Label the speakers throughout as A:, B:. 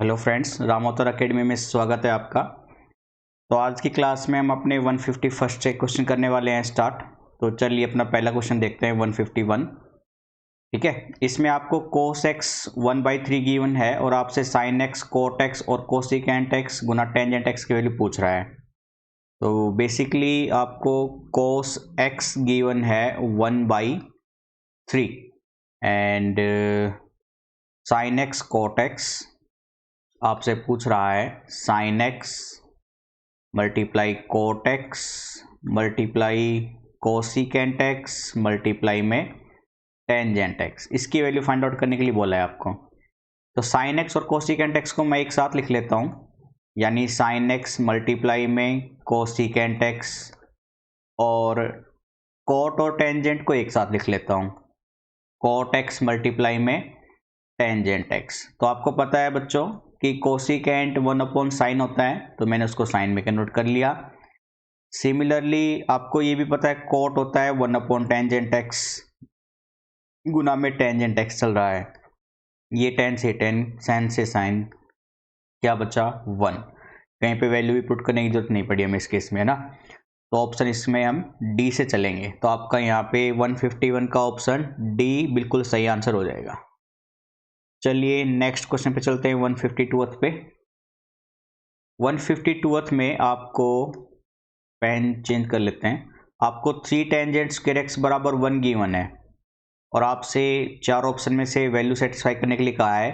A: Hello friends, रामोतर academy में स्वागत है आपका। तो आज की क्लास में हम अपने 151st से क्वेश्चन करने वाले हैं स्टार्ट। तो चलिए अपना पहला क्वेश्चन देखते हैं 151। ठीक है, इसमें आपको cos x 1/3 गिवन है और आपसे sin x cot x और cosecant x गुना टेंजेंट x की वैल्यू पूछ रहा है। तो बेसिकली आपको cos x गिवन है 1/3 and sin x cot x आपसे पूछ रहा है sin x multiply cot x multiply cosecant x multiply में टेंजेंट एक्स, इसकी वैल्यू फाइंड आउट करने के लिए बोला है आपको। तो साइन एक्स और कोसिकेंट एक्स को मैं एक साथ लिख लेता हूँ, यानी साइन एक्स मल्टीप्लाई में कोसिकेंट एक्स, और कोट और टेंजेंट को एक साथ लिख लेता हूँ, कोट एक्स मल्टीप्लाई में टेंजेंट एक्स। तो आपको पता है बच्चों कि कोसिकेंट 1/sin होता है, तो मैंने उसको साइन में कन्वर्ट कर लिया। सिमिलरली आपको ये भी पता है कोट होता है 1/टेंजेंट एक्स, गुना में टेंजेंट एक्स चल रहा है, ये टेन से टेन, साइन से साइन, क्या बचा 1। कहीं पे वैल्यू भी पुट करने की जरूरत नहीं पड़ी हमें इस केस में, है ना। तो ऑप्शन इसमें हम डी से चलेंगे, तो आपका यहाँ पे 151 का ऑप्शन डी बिल्कुल सही आंसर हो जाएगा। चलिए नेक्स्ट क्वेश्चन पे चलते हैं 152th पे। 152th में आपको पेन चेंज कर लेते हैं। आपको 3 टेंजेंट स्क्वायर एक्स बराबर 1 गिवन है और आपसे 4 ऑप्शन में से वैल्यू सेटिस्फाई करने के लिए कहा है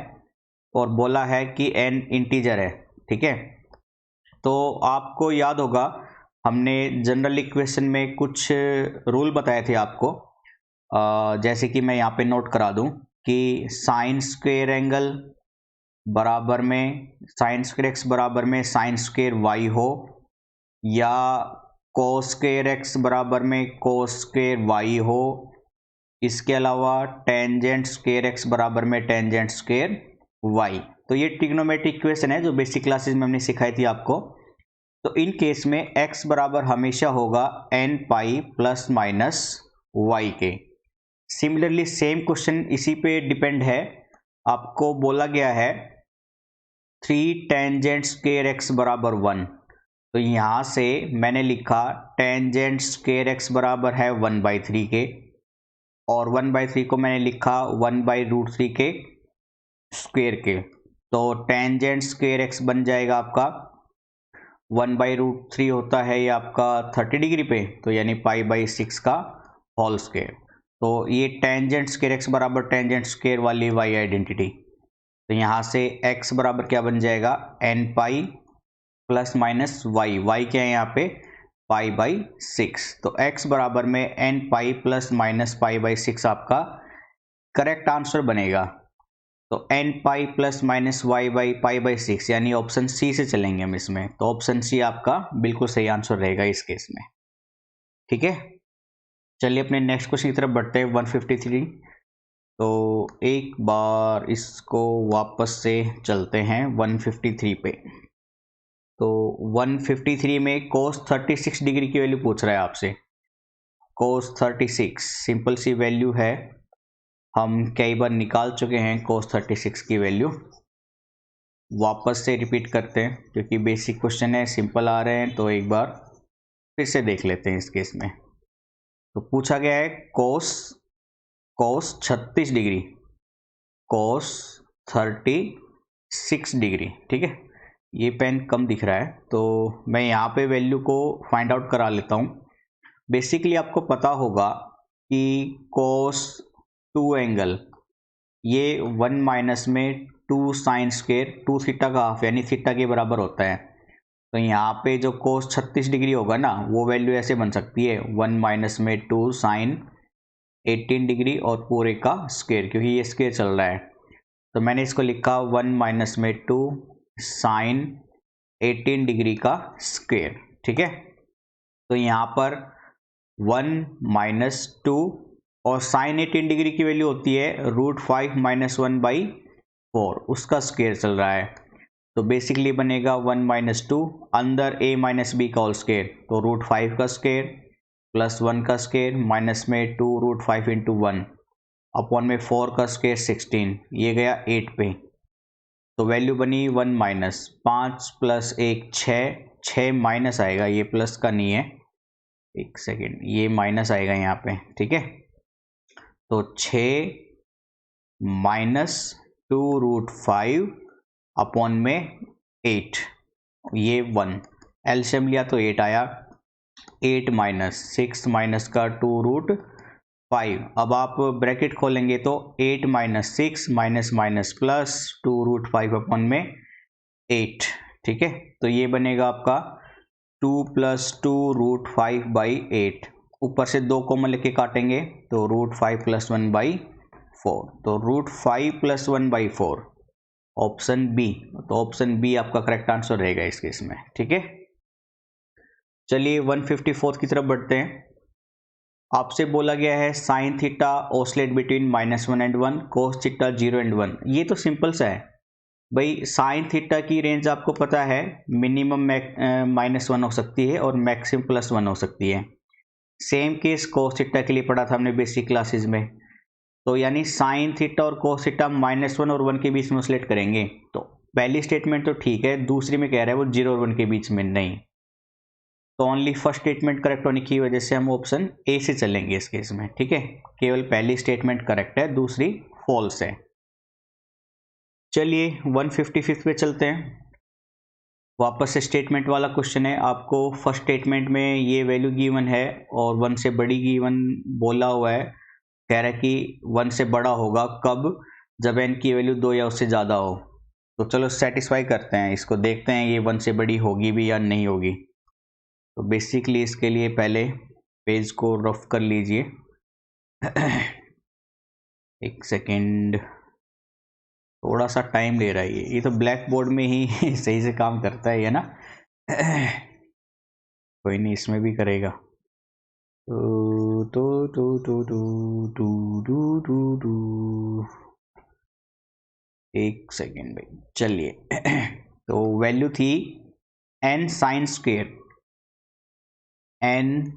A: और बोला है कि n इंटीजर है। ठीक है, तो आपको याद होगा हमने जनरल इक्वेशन में कुछ रूल बताए थे आपको, जैसे कि मैं यहाँ पे नोट करा दूं कि साइन स्क्वायर एंगल बराबर में साइन स्क्वायर एक्स बराबर में साइन स्क्वायर वाई हो, या कोस स्क्वायर एक्स बराबर में कोस स्क्वायर वाई हो। इसके अलावा टेंजेंट स्क्वायर एक्स बराबर में टेंजेंट स्क्वायर वाई। तो ये ट्रिग्नोमेट्रिक इक्वेशन है जो बेसिक क्लासेस में हमने सिखाई थी आपको। तो इन केस में x बराबर हमेशा होगा n pi plus minus y के। सिमिलरली सेम क्वेश्चन इसी पे डिपेंड है, आपको बोला गया है 3 टेंजेंट स्क्वायर एक्स बराबर 1। तो यहाँ से मैंने लिखा टेंजेंट स्क्वायर एक्स बराबर है 1/3 के, और 1/3 को मैंने लिखा 1/√3 के स्क्वायर के। तो टेंजेंट स्क्वायर एक्स बन जाएगा आपका 1/√3 होता है ये आपका 30 डिग्री पे, तो यानी π/6 का होल स्क्वायर। तो ये टेंजेंट स्क्वायर एक्स बराबर टेंजेंट स्क्वायर वाली वाई आइडेंटिटी। तो यहाँ से x बराबर क्या बन जाएगा n pi plus minus y, y क्या है यहाँ पे π/6। तो x बराबर में n पाई प्लस माइनस π/6 आपका करेक्ट आंसर बनेगा। तो n pi plus minus Y by π/6, यानी ऑप्शन सी से चलेंगे हम इसमें। तो ऑप्शन सी आपका बिल्कुल सही आंसर रहेगा इस केस में। ठीक है, चलिए अपने नेक्स्ट क्वेश्चन की तरफ बढ़ते हैं 153। तो एक बार इसको वापस से चलते हैं 153 पे। तो 153 में cos 36 डिग्री की वैल्यू पूछ रहा है आपसे। cos 36 सिंपल सी वैल्यू है, हम कई बार निकाल चुके हैं cos 36 की वैल्यू। वापस से रिपीट करते हैं क्योंकि बेसिक क्वेश्चन है, सिंपल आ रहे हैं, तो एक बार फिर से देख लेते हैं इस केस में। तो पूछा गया है cos 36 डिग्री, cos 36 डिग्री। ठीक है, ये पेन कम दिख रहा है तो मैं यहाँ पे वैल्यू को फाइंड आउट करा लेता हूँ। बेसिकली आपको पता होगा कि cos 2 एंगल ये 1 माइनस में 2 साइन स्क्वायर 2 थीटा का हाफ यानी थीटा के बराबर होता है। तो यहाँ पे जो cos 36 डिग्री होगा ना, वो वैल्यू ऐसे बन सकती है 1 माइनस में 2 साइन 18 डिग्री और पूरे का स्क्वायर, क्योंकि ये स्क्वायर चल रहा है। तो मैंने इसको लिखा 1 माइनस में 2 साइन 18 डिग्री का स्क्वायर। ठीक है, तो यहाँ पर 1 माइनस 2 और साइन 18 डिग्री की वैल्यू होती है √5 माइनस 1/4, उसका स्क्वायर चल रहा है। तो बेसिकली बनेगा 1 माइनस 2 अंदर a माइनस बी का होल स्क्वायर, तो √5 का स्क्वायर प्लस 1 का स्क्वायर माइनस में 2 √5 इंटू 1 अपॉन में 4 का स्क्वायर 16, ये गया 8 पे। तो वैल्यू बनी 1 माइनस 5 प्लस 1 6, 6 माइनस आएगा, ये प्लस का नहीं है, एक सेकेंड, ये माइनस आएगा यहाँ पे, ठीक है। तो 6 माइनस 2√5 अपॉन में 8, ये 1, एलसीएम लिया तो 8 आया, 8 माइनस 6 माइनस का 2√5। अब आप ब्रैकेट खोलेंगे तो 8 minus 6 minus minus plus 2√5 upon में 8, ठीक है। तो ये बनेगा आपका 2 प्लस 2√5 बाई 8, ऊपर से 2 कॉमन लेके काटेंगे तो √5 प्लस 1 बाई 4, तो √5 प्लस 1 बाई 4, ऑप्शन बी। तो ऑप्शन बी आपका करेक्ट आंसर रहेगा इस केस में, ठीक है। चलिए 154 की तरफ बढ़ते हैं। आपसे बोला गया है sine theta oscillate between -1 and 1, cos theta 0 and 1। ये तो सिंपल सा है भाई, साइन थीटा की रेंज आपको पता है, मिनिमम -1 हो सकती है और मैक्सिमम +1 हो सकती है। सेम केस कोस थीटा के लिए पढ़ा था हमने बेसिक क्लासेस में। तो यानी साइन थीटा और कोस थीटा -1 और 1 के बीच में ऑसलेट करेंगे। तो पहली स्टेटमेंट तो ठीक है, दूसरी में कह रहा है वो 0 और 1 के बीच में नहीं। तो ओनली फर्स्ट स्टेटमेंट करेक्ट होने की वजह से हम ऑप्शन ए से चलेंगे इस केस में, ठीक है। केवल पहली स्टेटमेंट करेक्ट है, दूसरी फॉल्स है। चलिए 155 पे चलते हैं। वापस से स्टेटमेंट वाला क्वेश्चन है। आपको फर्स्ट स्टेटमेंट में ये वैल्यू गिवन है और 1 से बड़ी गिवन बोला हुआ है। कह रहा है कि 1 से बड़ा होगा कब, जब n की वैल्यू 2 या उससे ज़्यादा हो। तो चलो सेटिस्फाई करते हैं इसको, देखते हैं ये 1 से बड़ी होगी भी या नहीं होगी। तो बेसिकली इसके लिए पहले पेज को रफ कर लीजिए। एक सेकेंड, थोड़ा सा टाइम ले रहा है ये तो ब्लैक बोर्ड में ही सही से काम करता है ना। कोई नहीं, इसमें भी करेगा। एक सेकेंड भाई, चलिए। तो वैल्यू थी n sine square, n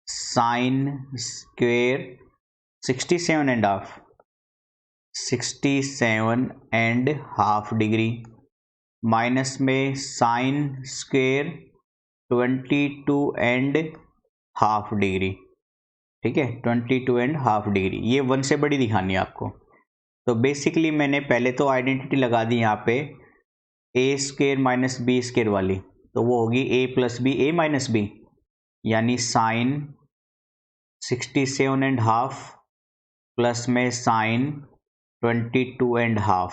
A: sine square 67.5 degree, minus में साइन स्क्वेयर 22.5 डिग्री, ठीक है, 22.5 डिग्री। ये 1 से बड़ी दिखानी है आपको। तो बेसिकली मैंने पहले तो आइडेंटिटी लगा दी यहाँ पे a square minus b square वाली, तो वो होगी a plus b a minus b, यानी साइन 67.5 प्लस में sine 22.5,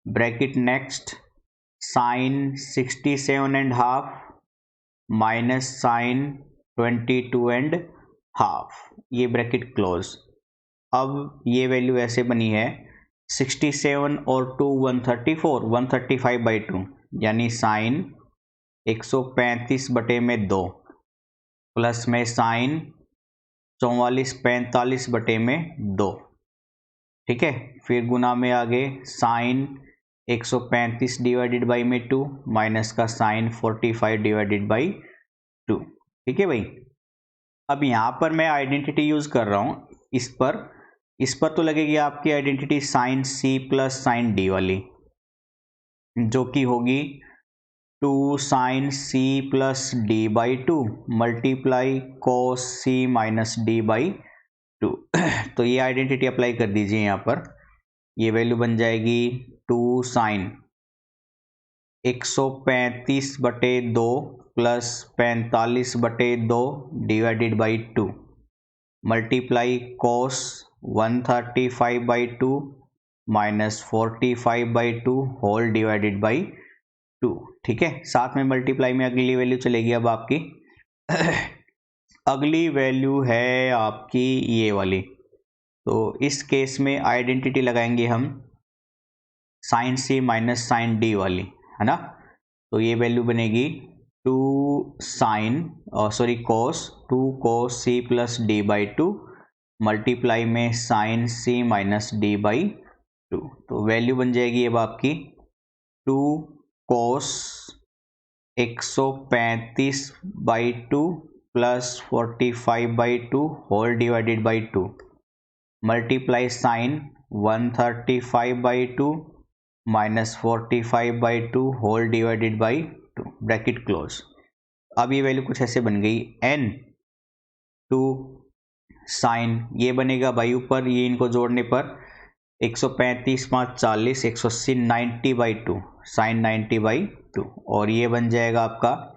A: bracket next sine 67.5 minus sine 22.5, ये ब्रैकेट क्लोज। अब ये वैल्यू ऐसे बनी है 67 और 2 134, 135/2, यानी साइन 135/2 प्लस में साइन 44/45/2, ठीक है। फिर गुना में आगे साइन 135 डिवाइडेड बाई में 2 माइनस का साइन 45/2, ठीक है भाई। अब यहाँ पर मैं आइडेंटिटी यूज कर रहा हूँ इस पर तो लगेगी आपकी identity sine c plus sine D वाली, जो कि होगी 2 sine c plus D by 2 multiply cos c minus D by 2। तो ये आइडेंटिटी अप्लाई कर दीजिए यहाँ पर। ये वैल्यू बन जाएगी 2 sine 135/2 plus 45/2 divided by 2 multiply cos 135/2 minus 45/2 whole divided by 2, ठीक है। साथ में मल्टीप्लाई में अगली वैल्यू चलेगी अब आपकी। अगली वैल्यू है आपकी ये वाली। तो इस केस में आइडेंटिटी लगाएंगे हम sine C minus sine D वाली, है ना। तो ये वैल्यू बनेगी 2 sine cos 2 cos C plus D by 2 multiply में sine C minus D by 2। तो वैल्यू बन जाएगी अब आपकी 2 cos 135/2 plus 45/2 whole divided by 2 multiply sine 135/2 -45/2 whole divided by 2 bracket close. अब ये वैल्यू कुछ ऐसे बन गई n टू साइन, ये बनेगा भाई ऊपर, ये इनको जोड़ने पर 135 5 40 180 90/2 साइन 90/2, और ये बन जाएगा आपका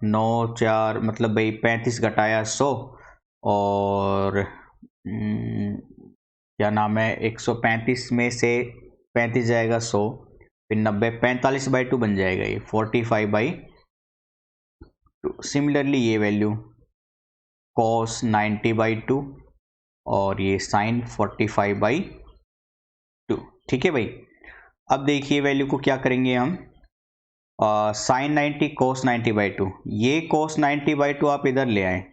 A: 9 4 मतलब भाई 35 घटाया 100 और क्या नाम है 135 में से 35 जाएगा 100 फिर 90 45/2 बन जाएगा ये 45/2। सिमिलरली ये वैल्यू cos 90/2 और ये साइन 45/2। ठीक है भाई। अब देखिए वैल्यू को क्या करेंगे हम, साइन 90 cos 90/2, ये cos 90/2 आप इधर ले आए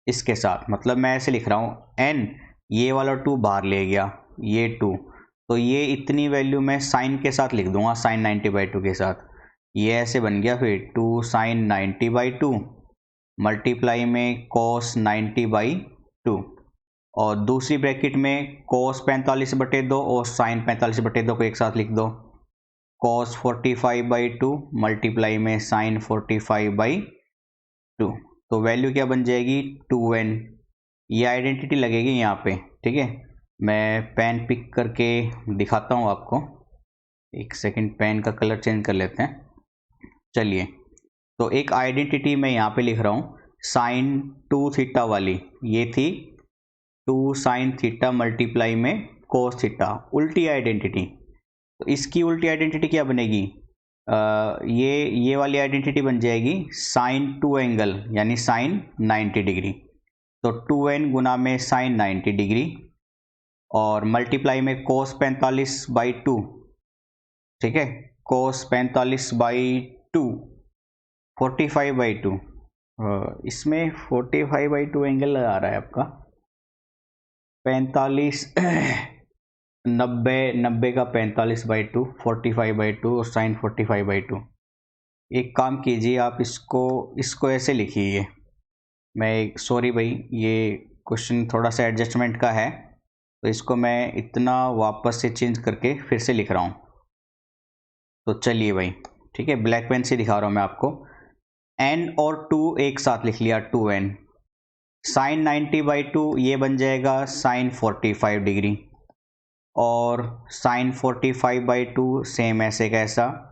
A: इसके साथ, मतलब मैं ऐसे लिख रहा हूँ n, ये वाला 2 बाहर ले गया, ये 2, तो ये इतनी वैल्यू मैं साइन के साथ लिख दूंगा, साइन 90/2 के साथ, ये ऐसे बन गया फिर 2 साइन 90/2 मल्टीप्लाई में cos 90/2 और दूसरी ब्रैकेट में cos 45/2 और साइन 45/2 को एक साथ लिख दो, cos 45/2 मल्टीप्लाई में साइन 45/2, तो वैल्यू क्या बन जाएगी 2n। ये आइडेंटिटी लगेगी यहाँ पे। ठीक है, मैं पेन पिक करके दिखाता हूँ आपको, एक सेकंड, पेन का कलर चेंज कर लेते हैं। चलिए, तो एक आइडेंटिटी मैं यहाँ पे लिख रहा हूँ, साइन 2 थीटा वाली, ये थी 2 साइन थीटा मल्टीप्लाई में कोस थीटा, उल्टी आइडेंटिटी। तो इसकी उल्टी आइडेंटिटी क्या बनेगी, ये वाली आइडेंटिटी बन जाएगी साइन 2 एंगल यानी साइन 90 डिग्री, तो 2n गुना में साइन 90 डिग्री और मल्टीप्लाई में कोस 45/2। ठीक है, कोस 45/2 45/2, इसमें 45/2 एंगल लगा रहा है आपका 45 90 का 45/2 45/2 और साइन 45/2। एक काम कीजिए आप इसको ऐसे लिखिए, मैं सॉरी भाई ये क्वेश्चन थोड़ा सा एडजस्टमेंट का है, तो इसको मैं इतना वापस से चेंज करके फिर से लिख रहा हूँ। तो चलिए भाई, ठीक है, ब्लैक पेन से दिखा रहा हूँ मैं आपको, n और 2 एक साथ लिख लिया, 2n साइन 90/2 ये बन जाएगा साइन 45 डिग्री और साइन 45/2 सेम ऐसे कैसा।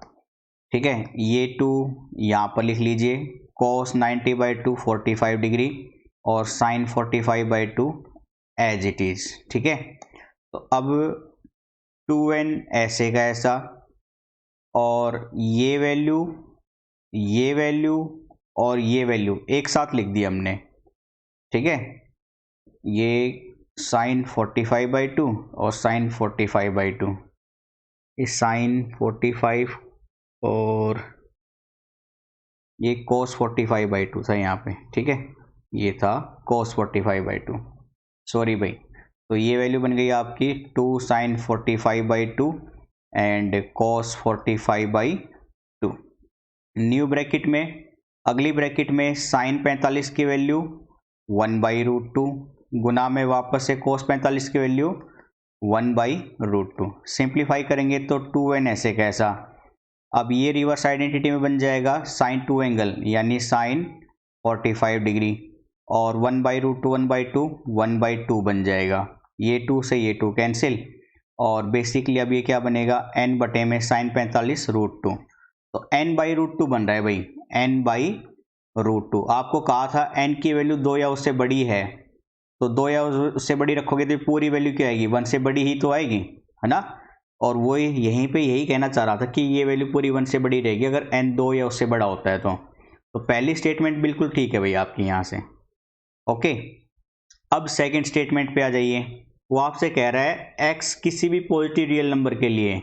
A: ठीक है, ये 2 यहाँ पर लिख लीजिए, cos 90/2 45 डिग्री और साइन 45/2 एज इट इज। ठीक है, तो अब 2n ऐसे का ऐसा और ये वैल्यू और ये वैल्यू एक साथ लिख दी हमने। ठीक है, ये साइन 45/2 और साइन 45/2, इस साइन 45 और ये cos 45/2 था यहाँ पे। ठीक है, ये था cos 45/2, सॉरी भाई। तो ये वैल्यू बन गई आपकी 2 sine 45/2 and cos 45/2। New bracket में, अगली ब्रैकेट में साइन 45 की वैल्यू 1/√2 गुना में वापस से cos 45 की वैल्यू 1/√2। सिंप्लीफाई करेंगे तो 2n ऐसे कैसा। अब ये रिवर्स आइडेंटिटी में बन जाएगा साइन 2 एंगल यानी साइन 45 डिग्री और 1/√2 1/2 बन जाएगा, ये 2 से ये 2 कैंसिल और बेसिकली अब ये क्या बनेगा n बटे में साइन 45√2, तो n/√2 बन रहा है भाई, n/√2। आपको कहा था n की वैल्यू 2 या उससे बड़ी है, तो 2 या उससे बड़ी रखोगे तो पूरी वैल्यू क्या आएगी, 1 से बड़ी ही तो आएगी, है ना। और वो यहीं पे यही कहना चाह रहा था कि ये वैल्यू पूरी 1 से बड़ी रहेगी अगर n 2 या उससे बड़ा होता है तो पहली स्टेटमेंट बिल्कुल ठीक है भाई आपकी यहाँ से। ओके, अब सेकंड स्टेटमेंट पे आ जाइए। वो आपसे कह रहा है x किसी भी पॉजिटिव रियल नंबर के लिए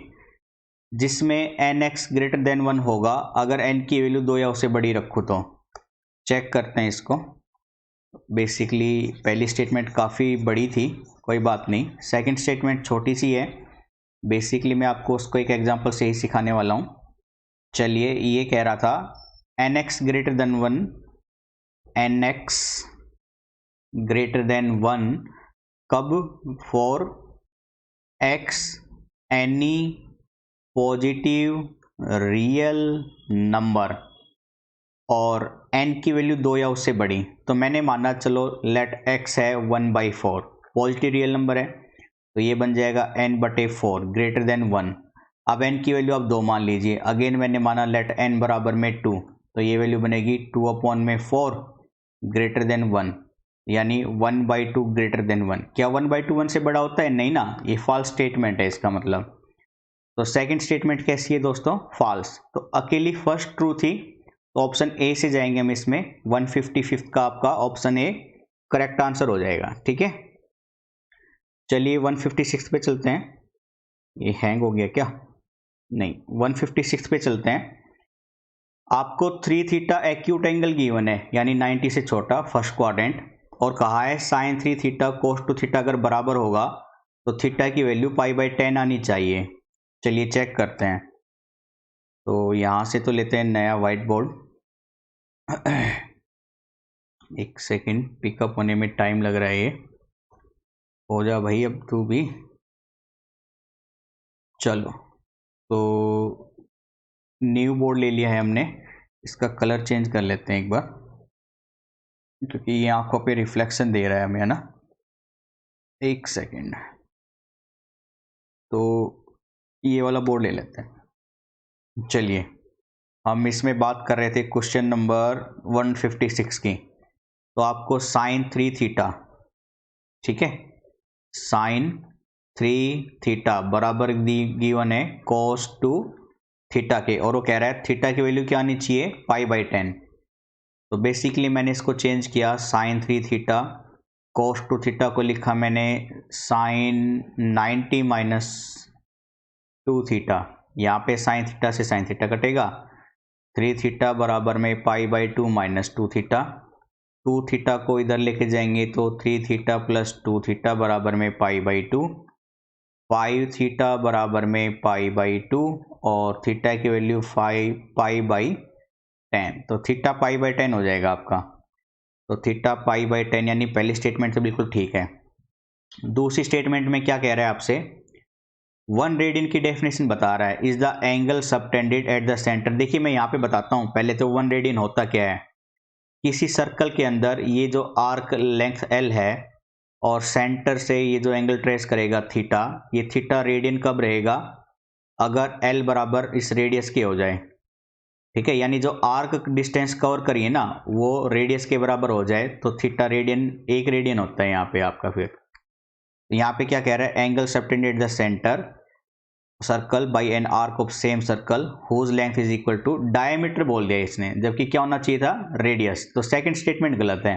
A: जिसमें nx ग्रेटर देन 1 होगा अगर n की वैल्यू 2 या उससे बड़ी रखो, तो चेक करते हैं इसको। बेसिकली पहली स्टेटमेंट काफ़ी बड़ी थी, कोई बात नहीं, सेकंड स्टेटमेंट छोटी सी है। बेसिकली मैं आपको उसको एक एग्जांपल से ही सिखाने वाला हूँ। चलिए, ये कह रहा था nx greater than 1, nx greater than 1 कब, for x any positive real number और n की वैल्यू 2 या उससे बड़ी, तो मैंने माना चलो लेट x है 1/4, पॉजिटिव रियल नंबर है तो ये बन जाएगा n/4 ग्रेटर देन 1। अब n की वैल्यू आप 2 मान लीजिए, अगेन मैंने माना लेट n बराबर में 2, तो ये वैल्यू बनेगी 2/4 ग्रेटर देन 1, यानी 1/2 ग्रेटर देन 1। क्या 1/2 1 से बड़ा होता है? नहीं ना, ये फॉल्स स्टेटमेंट है इसका मतलब। तो सेकंड स्टेटमेंट कैसी है दोस्तों? फॉल्स। तो अकेली फर्स्ट ट्रू थी, तो ऑप्शन ए से जाएंगे हम इसमें। 155 का आपका ऑप्शन ए करेक्ट आंसर हो जाएगा। ठीक है, चलिए 156 पे चलते हैं। ये हैंग हो गया क्या? नहीं, 156 पे चलते हैं। आपको 3 थीटा एक्यूट एंगल गिवन है, यानी 90 से छोटा, फर्स्ट क्वाड्रेंट, और कहा है साइन 3 थीटा कोस 2 थीटा अगर बराबर होगा तो थीटा की वैल्यू π/10 आनी चाहिए। चलिए चेक करते हैं। तो यहाँ से तो लेते हैं नया वाइट बोर्ड। एक सेकंड, पिकअप होने में टाइम लग रहा है, ये हो जा भाई अब तू भी। चलो, तो न्यू बोर्ड ले लिया है हमने, इसका कलर चेंज कर लेते हैं एक बार, क्योंकि ये आंखों पे रिफ्लेक्शन दे रहा है हमें, है ना। एक सेकंड, तो ये वाला बोर्ड ले लेते हैं। चलिए, हम इसमें बात कर रहे थे क्वेश्चन नंबर 156 की। तो आपको साइन 3 थीटा, ठीक है, साइन 3 थीटा बराबर गिवन है कोस 2 थीटा के, और वो कह रहा है थीटा की वैल्यू क्या आनी चाहिए? π/10। तो बेसिकली मैंने इसको चेंज किया, साइन 3 थीटा कोस 2 थीटा को लिखा मैंने साइन 90 - 2 थीटा। यहाँ पे साइन थीटा से साइन थीटा कटेगा, 3 थीटा बराबर में π/2 - 2 थीटा। 2 थीटा को इधर लेके जाएंगे तो 3 थीटा प्लस 2 थीटा बराबर में π/2, 5 थीटा बराबर में π/2, और थीटा की वैल्यू π/10, तो थीटा π/10 हो जाएगा आपका। तो थीटा π/10, यानी पहली स्टेटमेंट से बिल्कुल ठीक है। दूसरी स्टेटमेंट में क्या कह रहा है आपसे? 1 रेडियन की डेफिनेशन बता रहा है, is the angle subtended at the centre. देखिए मैं यहाँ पे बताता हूँ पहले तो 1 रेडियन होता क्या है। किसी सर्कल के अंदर ये जो आर्क लेंथ L है और सेंटर से ये जो एंगल ट्रेस करेगा थीटा, ये थीटा रेडियन कब रहेगा? अगर L बराबर इस रेडियस के हो जाए, ठीक है, यानी जो आर्क डिस्टेंस कवर करिए ना वो रेडियस के बराबर हो जाए तो थीटा रेडियन, 1 रेडियन होता है यहाँ पे आपका। फिर यहाँ पे क्या कह रहा है? Angle subtended the centre circle by an arc of same circle whose length is equal to, diameter बोल दिया इसने, जबकि क्या होना चाहिए था? रेडियस। तो सेकंड स्टेटमेंट गलत है,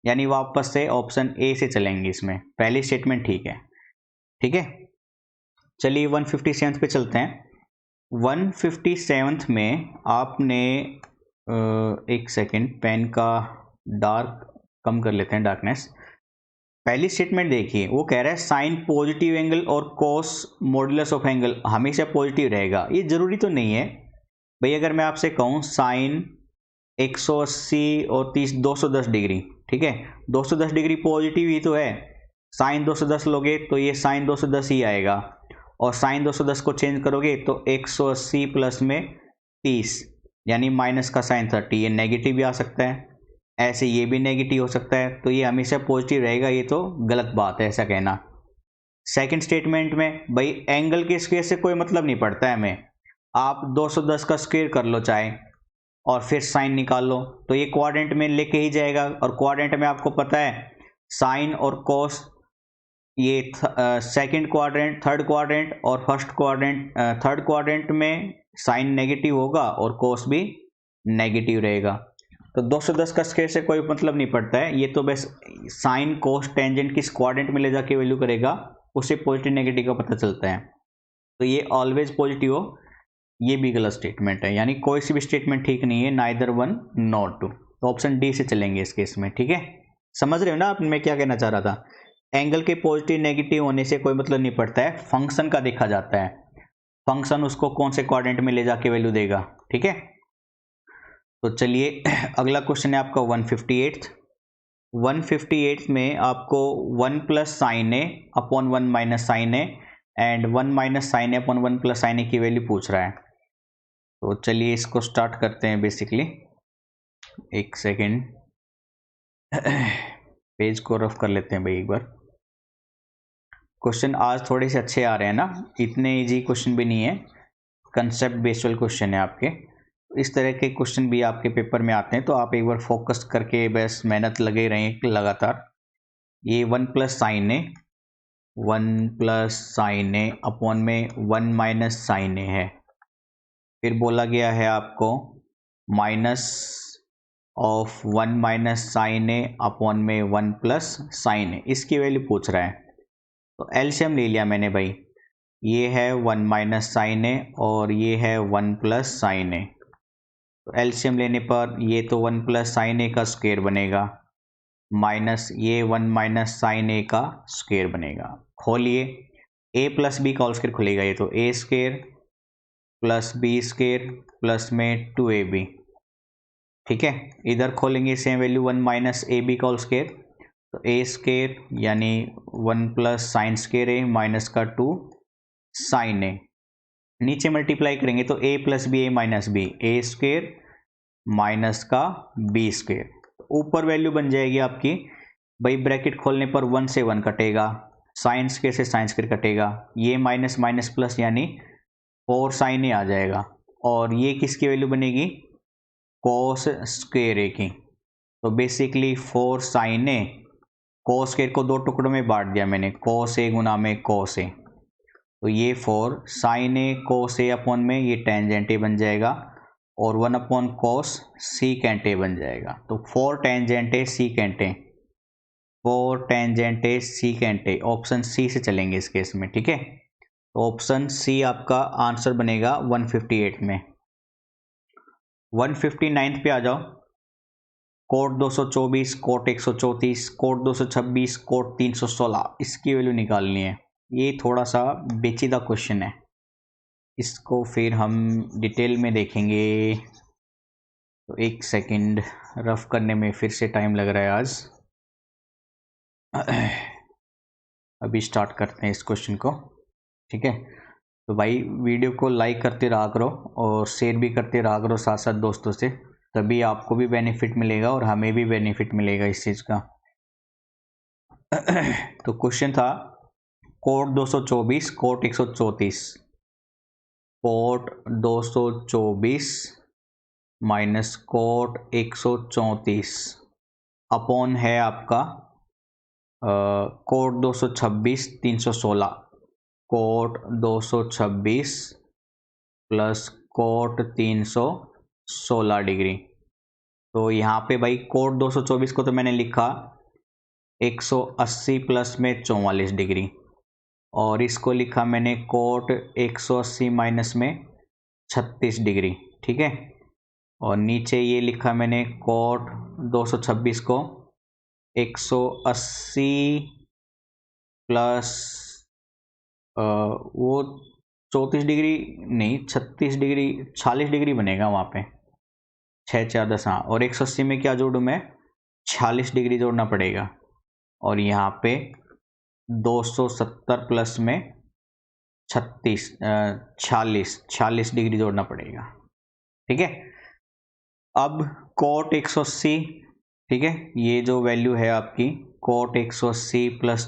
A: यानी वापस से ऑप्शन ए से चलेंगे इसमें। पहली स्टेटमेंट ठीक है। ठीक है, चलिए 157 पे चलते हैं। 157 में आपने एक सेकेंड, पेन का डार्क कम कर लेते हैं, डार्कनेस। पहली स्टेटमेंट देखिए, वो कह रहा है साइन पॉजिटिव एंगल और कोस मॉडुलस ऑफ एंगल हमेशा पॉजिटिव रहेगा। ये जरूरी तो नहीं है भाई। अगर मैं आपसे कहूँ साइन 180 और 30 210 डिग्री, ठीक है, 210 डिग्री पॉजिटिव ही तो है। साइन 210 लोगे तो ये साइन 210 ही आएगा, और साइन 210 को चेंज करोगे तो 180 प्लस में 30, यानी माइनस का साइन 30, ये नेगेटिव भी आ सकता है, ऐसे ये भी नेगेटिव हो सकता है, तो ये हमेशा पॉजिटिव रहेगा। ये तो गलत बात है ऐसा कहना। सेकंड स्टेटमेंट में भाई एंगल के स्क्वायर से कोई मतलब नहीं पड़ता है हमें, आप 210 का स्क्वायर कर लो चाहे और फिर साइन निकाल लो, तो ये क्वाड्रेंट में लेके ही जाएगा। और क्वाड्रेंट में आपको पता है साइन और कोस, ये सेकंड क्वाड्रेंट, थर्ड क्वाड्रेंट और फर्स्ट क्वाड्रेंट। थर्ड क्वाड्रेंट में साइन नेगेटिव होगा और कोस भी नेगेटिव रहेगा। तो 210 का स्क्वायर से कोई मतलब नहीं पड़ता है, ये तो बस साइन कोस टेंजेंट किस क्वाड्रेंट में ले जाके वैल्यू करेगा उससे पॉजिटिव नेगेटिव का पता चलता है। तो ये ऑलवेज पॉजिटिव हो, ये भी गलत स्टेटमेंट है, यानी कोई सी भी स्टेटमेंट ठीक नहीं है, नाइदर वन नॉट टू। तो ऑप्शन डी से चलेंगे इस केस में। ठीक है, समझ रहे हो ना आप मैं क्या कहना चाह रहा था? एंगल के पॉजिटिव नेगेटिव होने से कोई मतलब नहीं पड़ता है, फंक्शन का देखा जाता है, फंक्शन उसको कौन से क्वाड्रेंट में ले जाके वैल्यू देगा। ठीक है, तो चलिए अगला क्वेश्चन है आपका 158 में आपको 1 plus sine A upon 1 minus sine A and 1 minus sine A upon 1 plus sine A की वैल्यू पूछ रहा है। तो चलिए इसको स्टार्ट करते हैं बेसिकली। एक सेकेंड पेज को रफ कर लेते हैं भाई एक बार। क्वेश्चन आज थोड़े से अच्छे आ रहे हैं ना, इतने इजी क्वेश्चन भी नहीं है, कंसेप्ट बेस्ड क्वेश्चन है आपके। इस तरह के क्वेश्चन भी आपके पेपर में आते हैं, तो आप एक बार फोकस करके बस मेहनत लगे रहें लगातार। ये 1 प्लस साइन ए, 1 प्लस साइन ए अपॉन में 1 माइनस साइन ए है। फिर बोला गया है आपको minus of 1 minus sine A upon में 1 प्लस साइन ए, इसकी वैल्यू पूछ रहा है। तो एलसीएम ले लिया मैंने भाई, ये है 1 माइनस साइन ए और ये है 1 प्लस साइन ए। तो एलसीएम लेने पर ये तो 1 प्लस साइन ए का स्क्वायर बनेगा माइनस ये 1 माइनस साइन ए का स्क्वायर बनेगा। खोलिए, ए प्लस बी का होल स्क्वायर खुलेगा, ये तो A square plus B square plus में 2ab, ठीक है। इधर खोलेंगे same value 1 minus A B का होल स्क्वायर, तो ए स्क्वायर यानी 1 plus sine square A minus का 2 साइन ए। नीचे मल्टीप्लाई करेंगे तो a plus B A minus B, A square minus का बी स्क्वायर। ऊपर वैल्यू बन जाएगी आपकी भाई, ब्रैकेट खोलने पर 1 से 1 कटेगा, साइन स्क्वायर से साइन स्क्वायर कटेगा, ये माइनस माइनस प्लस यानी 4 साइन ए आ जाएगा। और ये किसकी वैल्यू बनेगी, कोस स्क्वायर ए की। तो बेसिकली 4 साइन ए, कोस स्क्वायर को दो टुकड़ों में बांट दिया मैंने, कोस ए गुना में कोस ए, तो ये 4 साइन ए कोस ए अपॉन में ये टेंजेंट ए बन जाएगा और 1 अपॉन कोस सीकेंट ए बन जाएगा। तो 4 tangent a secant a, 4 tangent a secant a, option c से चलेंगे इस केस में, ठीक है। तो ऑप्शन सी आपका आंसर बनेगा 158 में। 159 पे आ जाओ, कोड 224, कोट 134, कोट 226, कोट 316, इसकी वैल्यू निकालनी है। ये थोड़ा सा पेचीदा क्वेश्चन है, इसको फिर हम डिटेल में देखेंगे। तो एक सेकंड, रफ करने में फिर से टाइम लग रहा है आज। अभी स्टार्ट करते हैं इस क्वेश्चन को, ठीक है। तो भाई वीडियो को लाइक करते रहा करो और शेयर भी करते रहा करो साथ साथ दोस्तों से, तभी आपको भी बेनिफिट मिलेगा और हमें भी बेनिफिट मिलेगा इस चीज़ का। तो क्वेश्चन था cot 224, cot 134, cot 224 minus cot 134 upon है आपका cot 226 316, cot 226 plus cot 316 degree. तो यहाँ पे भाई कोट 224 को तो मैंने लिखा 180 प्लस में 44 डिग्री, और इसको लिखा मैंने कोट 180 माइनस में 36 डिग्री, ठीक है। और नीचे ये लिखा मैंने कोट 226 को 180 प्लस वो 34 डिग्री नहीं, 36 डिग्री, 40 डिग्री बनेगा वहाँ पे, 6 4 10, हाँ। और 180 में क्या जोड़ूँ मैं, 40 डिग्री जोड़ना पड़ेगा। और यहाँ पे 270 प्लस में 46 डिग्री जोड़ना पड़ेगा, ठीक है। अब कोट 180, ठीक है, ये जो वैल्यू है आपकी कोट 180 प्लस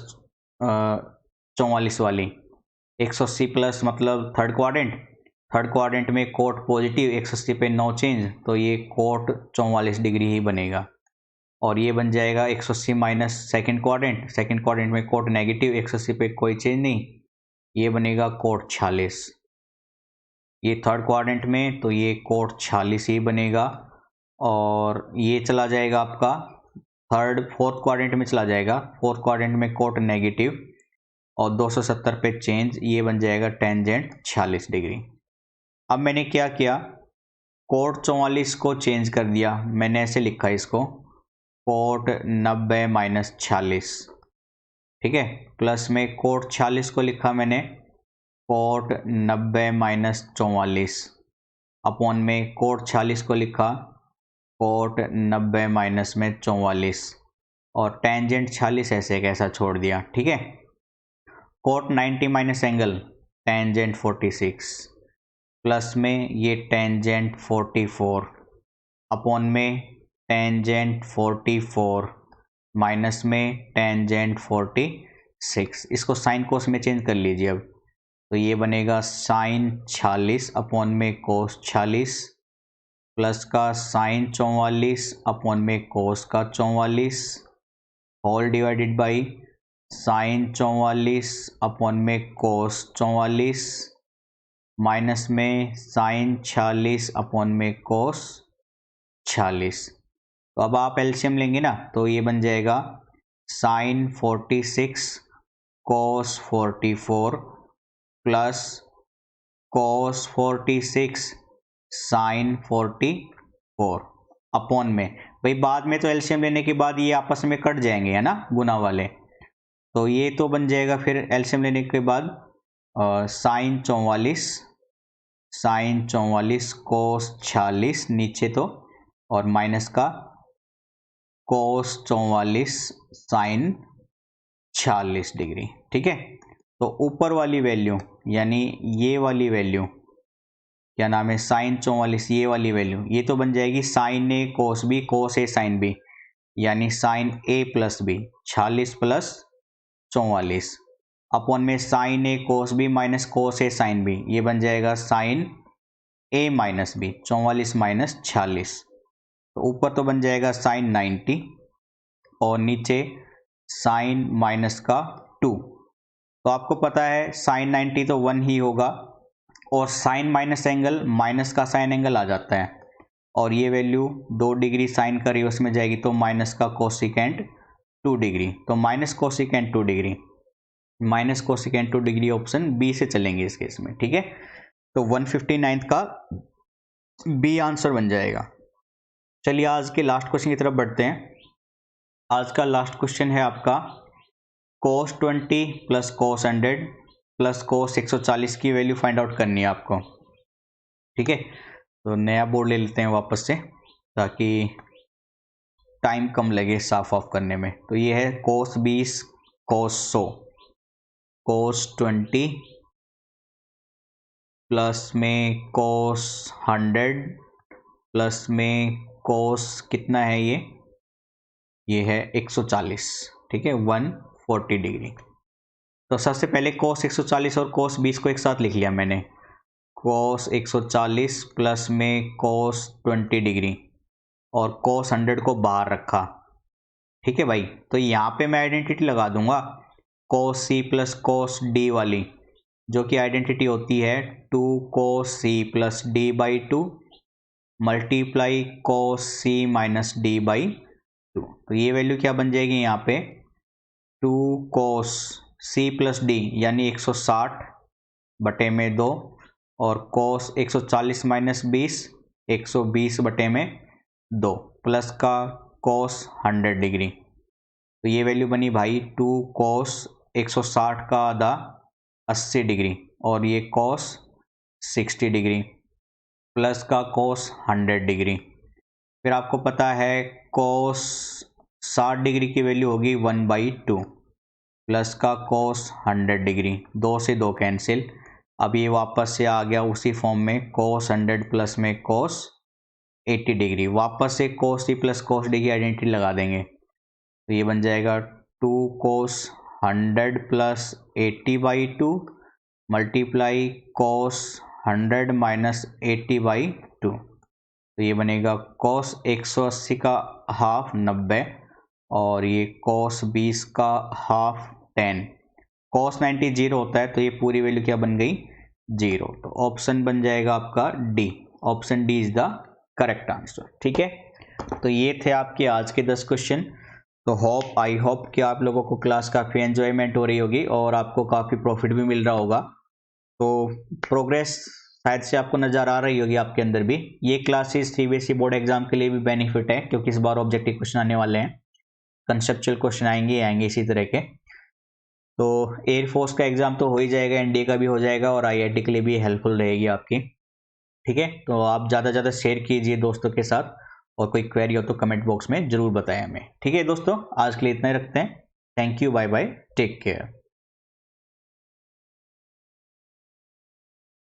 A: 44 वाली, 180 प्लस मतलब थर्ड क्वाड्रेंट में कोट पॉजिटिव, 180 पे नो चेंज, तो ये कोट 44 डिग्री ही बनेगा। और ये बन जाएगा 180 माइनस सेकेंड क्वाड्रेंट में कोट नेगेटिव, 180 पे कोई चेंज नहीं, ये बनेगा कोट 46। ये थर्ड क्वाड्रेंट में, तो ये कोट 46 ही बनेगा। और ये चला जाएगा आपका फोर्थ क्वाड्रेंट में चला जाएगा, फोर्थ क्वाड्रेंट में कोट नेगेटिव और 270 पे चेंज, ये बन जाएगा टेंजेंट 46 डिग्री। अब मैंने क्या किया, कोट 44 को चेंज कर दिया, मैंने ऐसे लिखा इसको कोट 90 माइनस 46, ठीक है, प्लस में कोट 46 को लिखा मैंने कोट 90 माइनस 44 अपॉन में कोट 46 को लिखा कोट 90 माइनस में 44 और टेंजेंट 46 ऐसे कैसा छोड़ दिया, ठीक है। Cot 90 minus angle tangent 46 plus में ये टेंजेंट 44 अपॉन में टेंजेंट 44 माइनस में टेंजेंट 46। इसको साइन कोस में चेंज कर लीजिए अब, तो ये बनेगा साइन 46 अपॉन में कोस 46 प्लस का साइन 44 अपॉन में कोस का 44 whole divided by sine 44 upon में कोस 44 माइनस में साइन 46 अपॉन में कोस 46। तो अब आप एलसीएम लेंगे ना, तो ये बन जाएगा साइन 46 कोस 44 प्लस कोस 46 साइन 44 अपॉन में, भाई बाद में तो एलसीएम लेने के बाद ये आपस में कट जाएंगे है ना, गुना वाले, तो ये तो बन जाएगा फिर एलसीएम लेने के बाद साइन 44 कोस 46 नीचे तो, और माइनस का कोस 44 साइन 46 डिग्री। ठीक है, तो ऊपर वाली वैल्यू यानी ये वाली वैल्यू क्या नाम है, साइन 44, ये वाली वैल्यू ये तो बन जाएगी साइन ए कोस बी कोस ए साइन बी, यानी साइन ए प्लस बी 46 प्लस 44 अपॉन में साइन ए कोस बी माइनस कोस ए साइन बी, ये बन जाएगा साइन ए माइनस बी 44 माइनस 46। तो ऊपर तो बन जाएगा साइन 90 और नीचे साइन माइनस का 2। तो आपको पता है साइन 90 तो 1 ही होगा, और साइन माइनस एंगल माइनस का साइन एंगल आ जाता है, और ये वैल्यू 2 डिग्री साइन का रिवर्स में जाएगी तो माइनस का कोसिकेंट 2 डिग्री, तो minus cosecant 2 degree, minus cosecant 2 degree option b से चलेंगे इस केस में। ठीक है, तो 159 का बी आंसर बन जाएगा। चलिए आज के लास्ट क्वेश्चन की तरफ बढ़ते हैं। आज का लास्ट क्वेश्चन है आपका cos 20 plus cos 100 plus cos 140 की वैल्यू फाइंड आउट करनी है आपको। ठीक है, तो नया बोर्ड ले लेते हैं वापस से ताकि टाइम कम लगे साफ ऑफ करने में। तो ये है cos 20 cos 100 cos 20 प्लस में cos 100 प्लस में cos कितना है ये है 140। ठीक है, 140 डिग्री। तो सबसे पहले cos 140 और cos 20 को एक साथ लिख लिया मैंने, cos 140 प्लस में cos 20 डिग्री और cos 100 को बाहर रखा। ठीक है भाई, तो यहाँ पे मैं आइडेंटिटी लगा दूंगा cos c plus cos d वाली, जो कि आइडेंटिटी होती है 2 cos c plus d by 2 multiply cos c minus d by 2। तो ये वैल्यू क्या बन जाएगी यहाँ पे 2 cos c प्लस d यानी 160 बटे में 2 और cos 140 माइनस 20 120 बटे में 2 प्लस का cos 100 डिग्री। तो ये वैल्यू बनी भाई 2 cos 160 का आधा 80 डिग्री और ये cos 60 डिग्री प्लस का cos 100 डिग्री। फिर आपको पता है cos 60 डिग्री की वैल्यू होगी 1/2 प्लस का cos 100 डिग्री, 2 से 2 कैंसिल। अब ये वापस से आ गया उसी फॉर्म में cos 100 प्लस में cos 80 डिग्री, वापस से cos c plus cos d की आइडेंटिटी लगा देंगे। तो ये बन जाएगा 2 cos 100 plus 80/2 multiply cos 100 minus 80/2। तो ये बनेगा cos 180 का हाफ 90 और ये cos 20 का हाफ 10। cos 90 0 होता है, तो ये पूरी वैल्यू क्या बन गई 0। तो ऑप्शन बन जाएगा आपका D, option D is the correct answer. ठीक है, तो ये थे आपके आज के 10 क्वेश्चन। तो आई होप कि आप लोगों को क्लास काफ़ी एंजॉयमेंट हो रही होगी और आपको काफ़ी प्रॉफिट भी मिल रहा होगा। तो प्रोग्रेस शायद से आपको नज़र आ रही होगी आपके अंदर भी। ये क्लासेस सीबीएसई बोर्ड एग्जाम के लिए भी बेनिफिट है, क्योंकि इस बार ऑब्जेक्टिव क्वेश्चन आने वाले हैं, कंसेप्चुअल क्वेश्चन आएंगे इसी तरह के। तो एयरफोर्स का एग्जाम तो हो ही जाएगा, एनडीए का भी हो जाएगा और आईआईटी के लिए भी हेल्पफुल रहेगी आपकी। ठीक है, तो आप ज़्यादा से ज़्यादा शेयर कीजिए दोस्तों के साथ, और कोई क्वेरी हो तो कमेंट बॉक्स में ज़रूर बताएं हमें। ठीक है दोस्तों, आज के लिए इतना ही रखते हैं। Thank you, bye bye, take care.